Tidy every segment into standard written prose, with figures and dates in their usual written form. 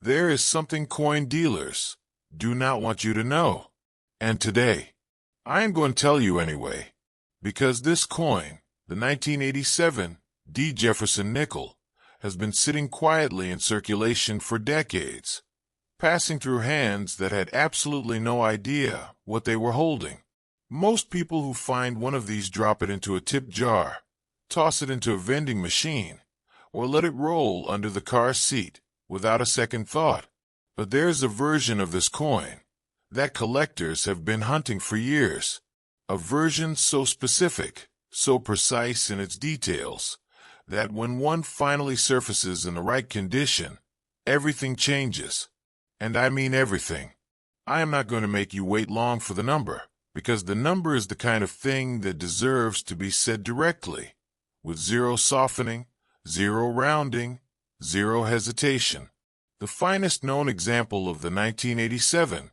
there is something coin dealers do not want you to know. And today, I am going to tell you anyway, because this coin, the 1987 Jefferson Nickel, has been sitting quietly in circulation for decades, passing through hands that had absolutely no idea what they were holding. Most people who find one of these drop it into a tip jar, toss it into a vending machine, or let it roll under the car seat without a second thought. But there's a version of this coin that collectors have been hunting for years, a version so specific, so precise in its details, that when one finally surfaces in the right condition, everything changes. And I mean everything. I am not going to make you wait long for the number, because the number is the kind of thing that deserves to be said directly, with zero softening, zero rounding, zero hesitation. The finest known example of the 1987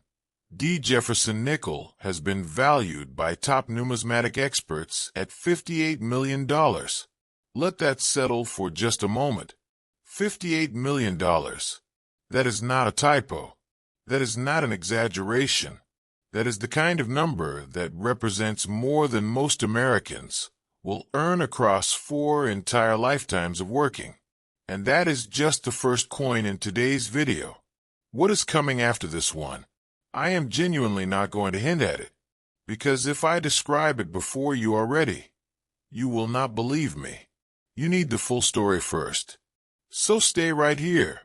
Jefferson Nickel has been valued by top numismatic experts at $58 million. Let that settle for just a moment. $58 million. That is not a typo. That is not an exaggeration. That is the kind of number that represents more than most Americans will earn across 4 entire lifetimes of working. And that is just the first coin in today's video. What is coming after this one? I am genuinely not going to hint at it, because if I describe it before you are ready, you will not believe me. You need the full story first. So stay right here,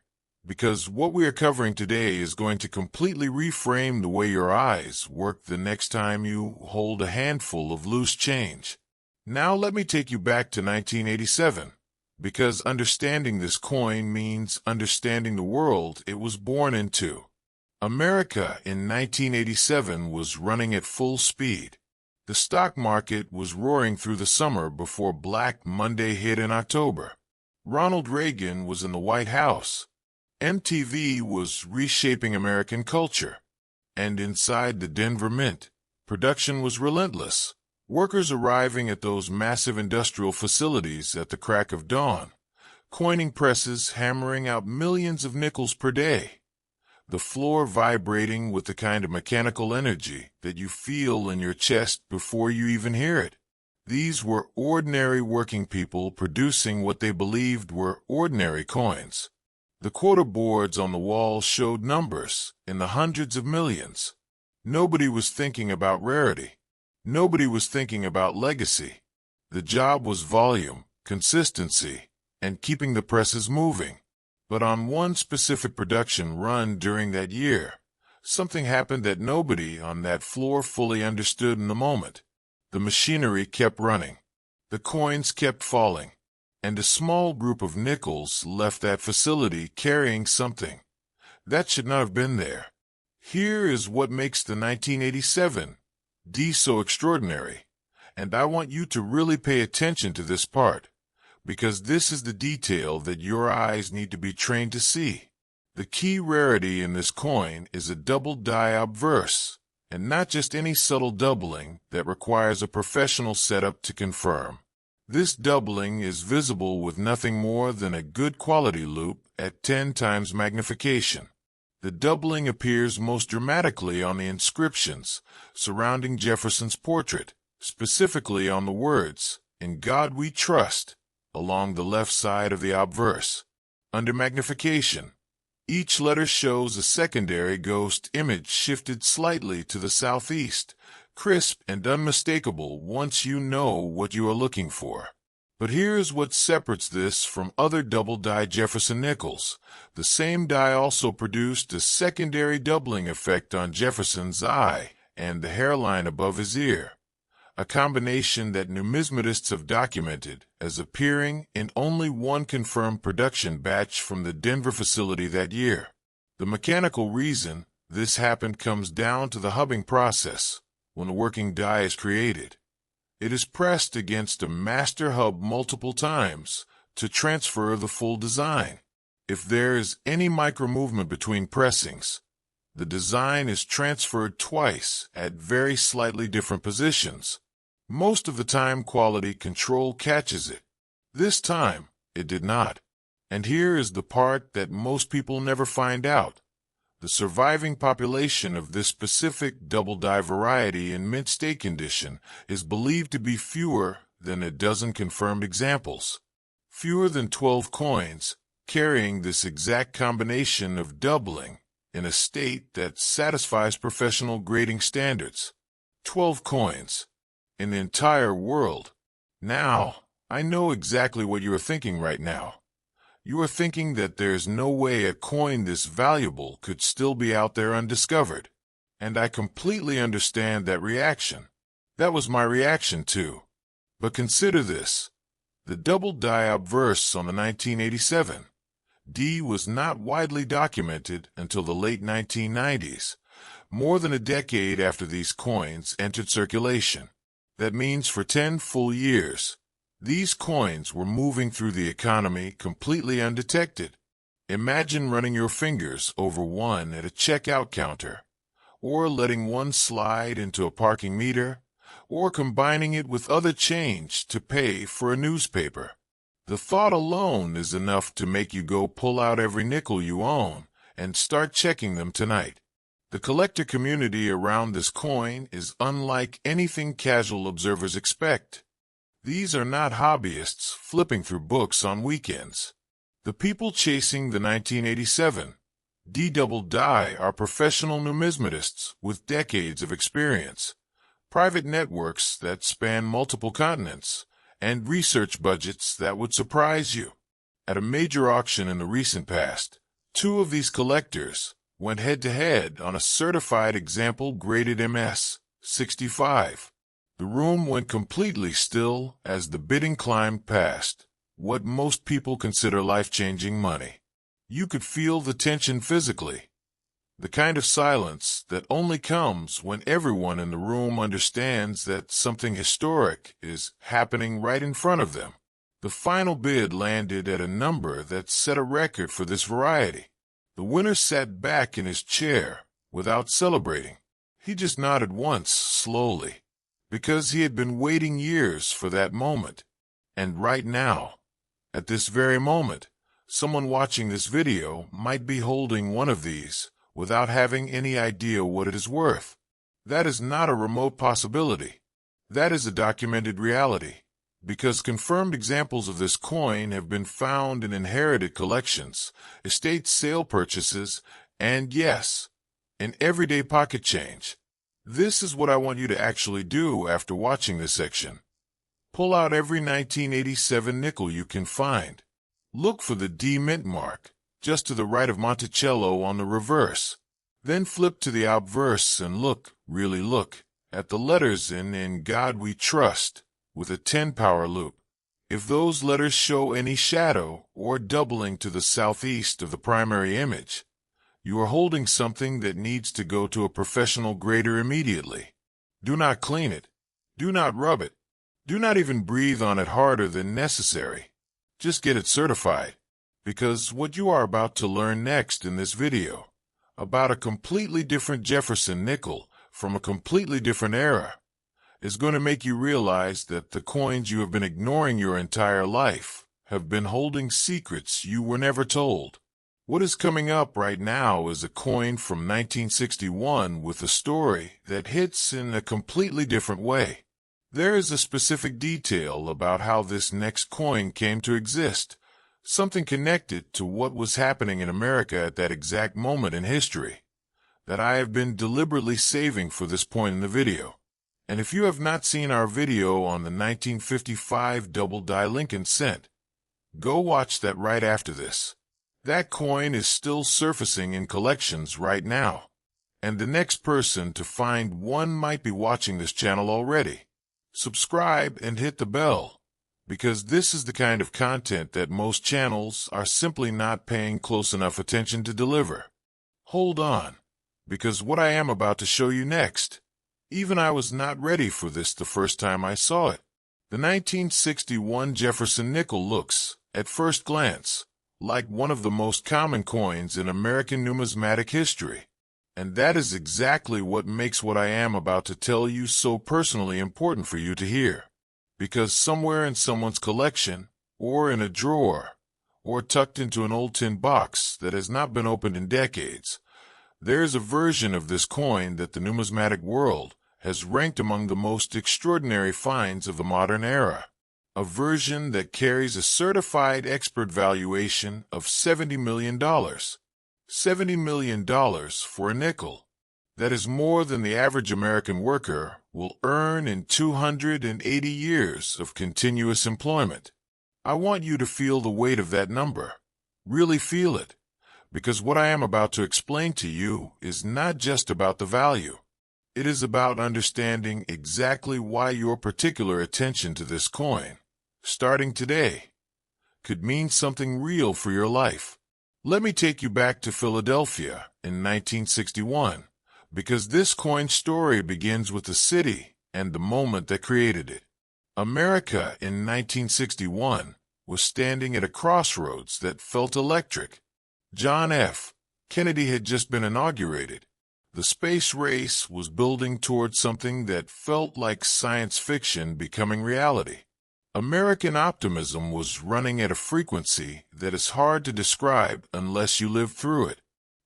because what we are covering today is going to completely reframe the way your eyes work the next time you hold a handful of loose change. Now let me take you back to 1987, because understanding this coin means understanding the world it was born into. America in 1987 was running at full speed. The stock market was roaring through the summer before Black Monday hit in October. Ronald Reagan was in the White House. MTV was reshaping American culture. And inside the Denver Mint, production was relentless. Workers arriving at those massive industrial facilities at the crack of dawn, coining presses hammering out millions of nickels per day. The floor vibrating with the kind of mechanical energy that you feel in your chest before you even hear it. These were ordinary working people producing what they believed were ordinary coins. The quota boards on the wall showed numbers in the hundreds of millions. Nobody was thinking about rarity. Nobody was thinking about legacy. The job was volume, consistency, and keeping the presses moving. But on one specific production run during that year, something happened that nobody on that floor fully understood in the moment. The machinery kept running. The coins kept falling. And a small group of nickels left that facility carrying something that should not have been there. Here is what makes the 1987 so extraordinary. And I want you to really pay attention to this part, because this is the detail that your eyes need to be trained to see. The key rarity in this coin is a double die obverse, and not just any subtle doubling that requires a professional setup to confirm. This doubling is visible with nothing more than a good quality loupe at 10 times magnification. The doubling appears most dramatically on the inscriptions surrounding Jefferson's portrait, specifically on the words, "In God We Trust," along the left side of the obverse. Under magnification, each letter shows a secondary ghost image shifted slightly to the southeast, crisp and unmistakable once you know what you are looking for. But here's what separates this from other double-die Jefferson nickels. The same die also produced a secondary doubling effect on Jefferson's eye and the hairline above his ear, a combination that numismatists have documented as appearing in only one confirmed production batch from the Denver facility that year. The mechanical reason this happened comes down to the hubbing process. When a working die is created, it is pressed against a master hub multiple times to transfer the full design. If there is any micro-movement between pressings, the design is transferred twice at very slightly different positions. Most of the time quality control catches it. This time, it did not. And here is the part that most people never find out. The surviving population of this specific double die variety in mint state condition is believed to be fewer than a dozen confirmed examples. Fewer than 12 coins carrying this exact combination of doubling in a state that satisfies professional grading standards. 12 coins in the entire world. Now, I know exactly what you are thinking right now. You are thinking that there's no way a coin this valuable could still be out there undiscovered. And I completely understand that reaction. That was my reaction too. But consider this. The double die obverse on the 1987 D was not widely documented until the late 1990s, more than a decade after these coins entered circulation. That means for 10 full years, these coins were moving through the economy completely undetected. Imagine running your fingers over one at a checkout counter, or letting one slide into a parking meter, or combining it with other change to pay for a newspaper. The thought alone is enough to make you go pull out every nickel you own and start checking them tonight. The collector community around this coin is unlike anything casual observers expect. These are not hobbyists flipping through books on weekends. The people chasing the 1987 D double die are professional numismatists with decades of experience, private networks that span multiple continents, and research budgets that would surprise you. At a major auction in the recent past, two of these collectors went head-to-head on a certified example graded MS 65. The room went completely still as the bidding climbed past what most people consider life-changing money. You could feel the tension physically, the kind of silence that only comes when everyone in the room understands that something historic is happening right in front of them. The final bid landed at a number that set a record for this variety. The winner sat back in his chair without celebrating. He just nodded once, slowly, because he had been waiting years for that moment. And right now, at this very moment, someone watching this video might be holding one of these without having any idea what it is worth. That is not a remote possibility. That is a documented reality, because confirmed examples of this coin have been found in inherited collections, estate sale purchases, and yes, in everyday pocket change. This is what I want you to actually do after watching this section. Pull out every 1987 nickel you can find. Look for the D mint mark, just to the right of Monticello on the reverse. Then flip to the obverse and look, really look, at the letters in God We Trust, with a 10 power loop. If those letters show any shadow or doubling to the southeast of the primary image, you are holding something that needs to go to a professional grader immediately. Do not clean it. Do not rub it. Do not even breathe on it harder than necessary. Just get it certified. Because what you are about to learn next in this video, about a completely different Jefferson Nickel from a completely different era, is going to make you realize that the coins you have been ignoring your entire life have been holding secrets you were never told. What is coming up right now is a coin from 1961 with a story that hits in a completely different way. There is a specific detail about how this next coin came to exist, something connected to what was happening in America at that exact moment in history, that I have been deliberately saving for this point in the video. And if you have not seen our video on the 1955 double die Lincoln cent, go watch that right after this. That coin is still surfacing in collections right now, and the next person to find one might be watching this channel already. Subscribe and hit the bell, because this is the kind of content that most channels are simply not paying close enough attention to deliver. Hold on, because what I am about to show you next, even I was not ready for this the first time I saw it. The 1961 Jefferson Nickel looks, at first glance, like one of the most common coins in American numismatic history. And that is exactly what makes what I am about to tell you so personally important for you to hear. Because somewhere in someone's collection, or in a drawer, or tucked into an old tin box that has not been opened in decades. There's a version of this coin that the numismatic world has ranked among the most extraordinary finds of the modern era. A version that carries a certified expert valuation of $70 million. $70 million for a nickel. That is more than the average American worker will earn in 280 years of continuous employment. I want you to feel the weight of that number. Really feel it. Because what I am about to explain to you is not just about the value. It is about understanding exactly why your particular attention to this coin, starting today, could mean something real for your life. Let me take you back to Philadelphia in 1961, because this coin story begins with the city and the moment that created it. America in 1961 was standing at a crossroads that felt electric. John F. Kennedy had just been inaugurated. The space race was building towards something that felt like science fiction becoming reality. American optimism was running at a frequency that is hard to describe unless you live through it.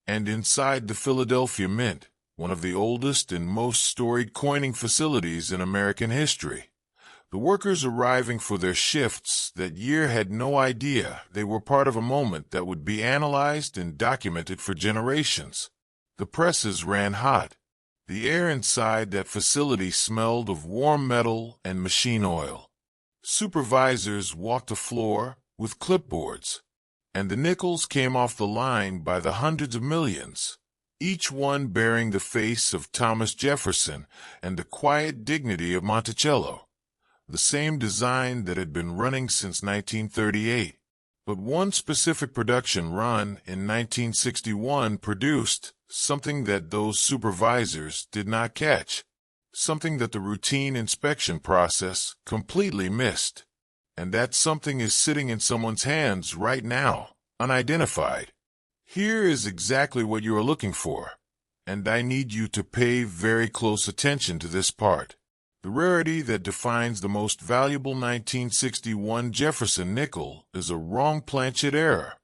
And inside the Philadelphia Mint, one of the oldest and most storied coining facilities in American history, the workers arriving for their shifts that year had no idea they were part of a moment that would be analyzed and documented for generations. The presses ran hot. The air inside that facility smelled of warm metal and machine oil. Supervisors walked the floor with clipboards, and the nickels came off the line by the hundreds of millions, each one bearing the face of Thomas Jefferson and the quiet dignity of Monticello, the same design that had been running since 1938. But one specific production run in 1961 produced something that those supervisors did not catch, something that the routine inspection process completely missed. And that something is sitting in someone's hands right now, unidentified. Here is exactly what you are looking for, and I need you to pay very close attention to this part. The rarity that defines the most valuable 1961 Jefferson nickel is a wrong Planchet error,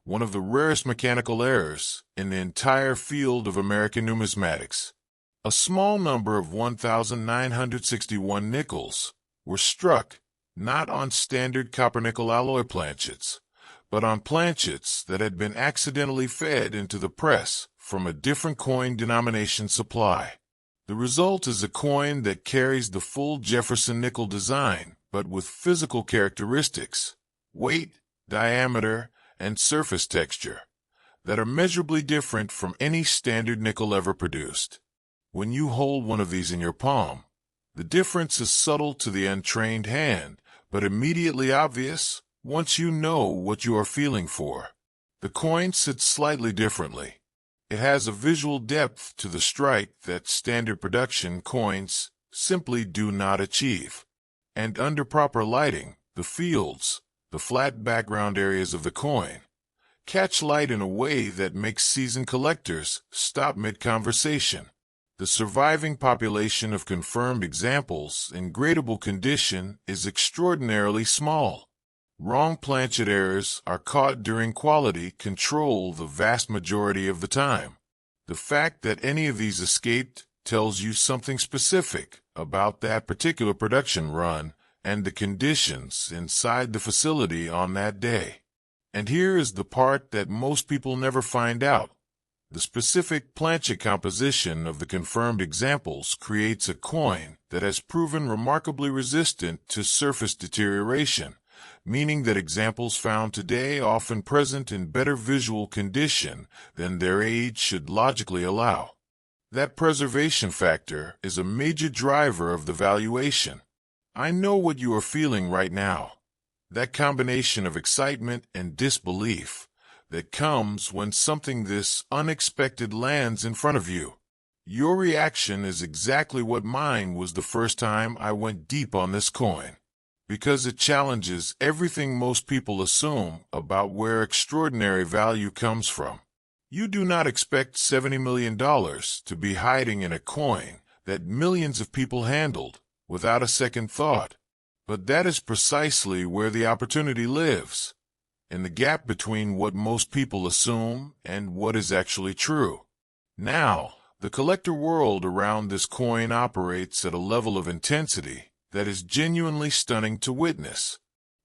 one of the rarest mechanical errors in the entire field of American numismatics. A small number of 1,961 nickels were struck not on standard copper-nickel alloy planchets, but on planchets that had been accidentally fed into the press from a different coin denomination supply. The result is a coin that carries the full Jefferson nickel design, but with physical characteristics, weight, diameter, and surface texture that are measurably different from any standard nickel ever produced. When you hold one of these in your palm, the difference is subtle to the untrained hand, but immediately obvious once you know what you are feeling for. The coin sits slightly differently. It has a visual depth to the strike that standard production coins simply do not achieve. And under proper lighting, the fields, the flat background areas of the coin, catch light in a way that makes seasoned collectors stop mid-conversation. The surviving population of confirmed examples in gradable condition is extraordinarily small. Wrong Planchet errors are caught during quality control the vast majority of the time. The fact that any of these escaped tells you something specific about that particular production run and the conditions inside the facility on that day. And here is the part that most people never find out. The specific Planchet composition of the confirmed examples creates a coin that has proven remarkably resistant to surface deterioration, meaning that examples found today often present in better visual condition than their age should logically allow. That preservation factor is a major driver of the valuation. I know what you are feeling right now. That combination of excitement and disbelief that comes when something this unexpected lands in front of you. Your reaction is exactly what mine was the first time I went deep on this coin, because it challenges everything most people assume about where extraordinary value comes from. You do not expect $70 million to be hiding in a coin that millions of people handled without a second thought, but that is precisely where the opportunity lives. and the gap between what most people assume and what is actually true. Now, the collector world around this coin operates at a level of intensity that is genuinely stunning to witness.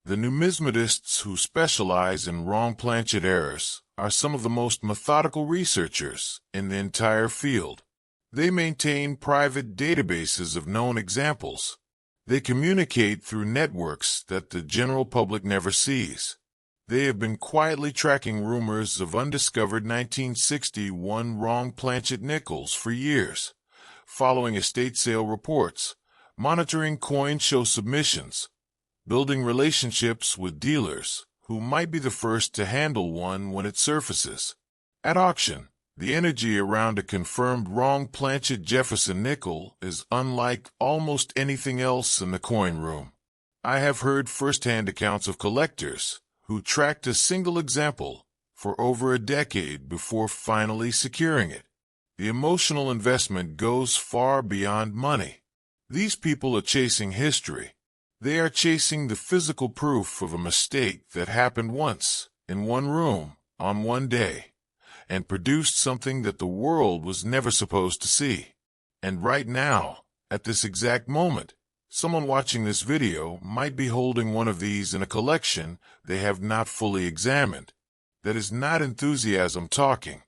The numismatists who specialize in wrong Planchet errors are some of the most methodical researchers in the entire field. They maintain private databases of known examples. They communicate through networks that the general public never sees. They have been quietly tracking rumors of undiscovered 1961 wrong Planchet nickels for years, following estate sale reports, monitoring coin show submissions, building relationships with dealers who might be the first to handle one when it surfaces. At auction, the energy around a confirmed wrong Planchet Jefferson Nickel is unlike almost anything else in the coin room. I have heard first-hand accounts of collectors who tracked a single example for over a decade before finally securing it. The emotional investment goes far beyond money. These people are chasing history. They are chasing the physical proof of a mistake that happened once, in one room, on one day, and produced something that the world was never supposed to see. And right now, at this exact moment, someone watching this video might be holding one of these in a collection they have not fully examined. That is not enthusiasm talking.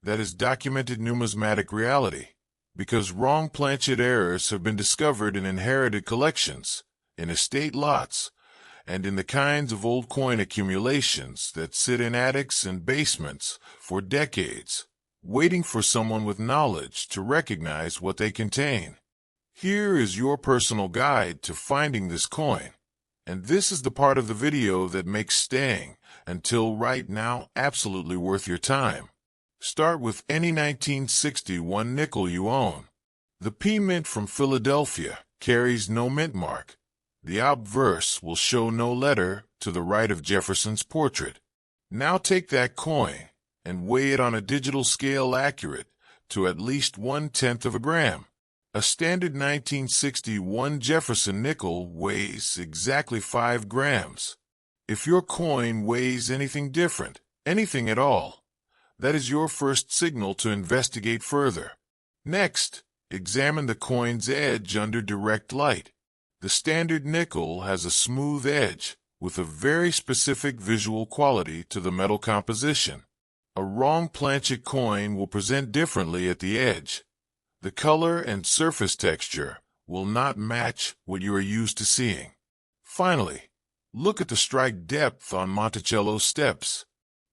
That is documented numismatic reality, because wrong Planchet errors have been discovered in inherited collections, in estate lots, and in the kinds of old coin accumulations that sit in attics and basements for decades, waiting for someone with knowledge to recognize what they contain. Here is your personal guide to finding this coin, and this is the part of the video that makes staying until right now absolutely worth your time. Start with any 1961 nickel you own. The P Mint from Philadelphia carries no mint mark. The Obverse will show no letter to the right of Jefferson's portrait. Now take that coin and weigh it on a digital scale accurate to at least 1/10 of a gram. A standard 1961 Jefferson nickel weighs exactly 5 grams. If your coin weighs anything different, anything at all, that is your first signal to investigate further. Next, examine the coin's edge under direct light. The standard nickel has a smooth edge with a very specific visual quality to the metal composition. A wrong Planchet coin will present differently at the edge. The color and surface texture will not match what you are used to seeing. Finally, look at the strike depth on Monticello steps.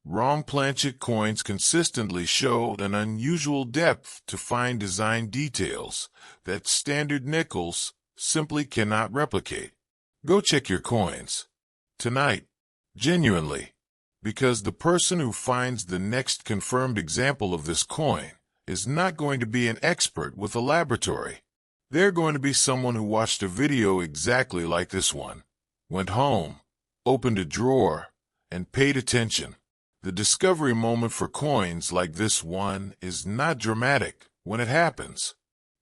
Wrong Planchet coins consistently show an unusual depth to fine design details that standard nickels simply cannot replicate. Go check your coins tonight, genuinely, because the person who finds the next confirmed example of this coin is not going to be an expert with a laboratory. They're going to be someone who watched a video exactly like this one, went home, opened a drawer, and paid attention. The discovery moment for coins like this one is not dramatic when it happens.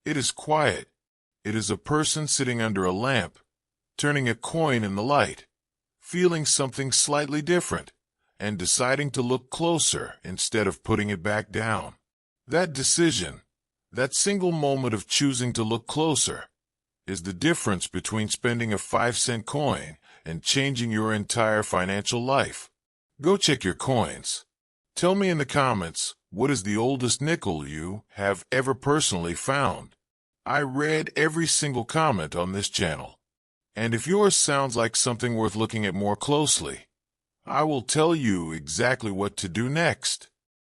It is quiet. It is a person sitting under a lamp, turning a coin in the light, feeling something slightly different, and deciding to look closer instead of putting it back down. That decision, that single moment of choosing to look closer, is the difference between spending a 5-cent coin and changing your entire financial life. Go check your coins. Tell me in the comments, what is the oldest nickel you have ever personally found? I read every single comment on this channel. And if yours sounds like something worth looking at more closely, I will tell you exactly what to do next.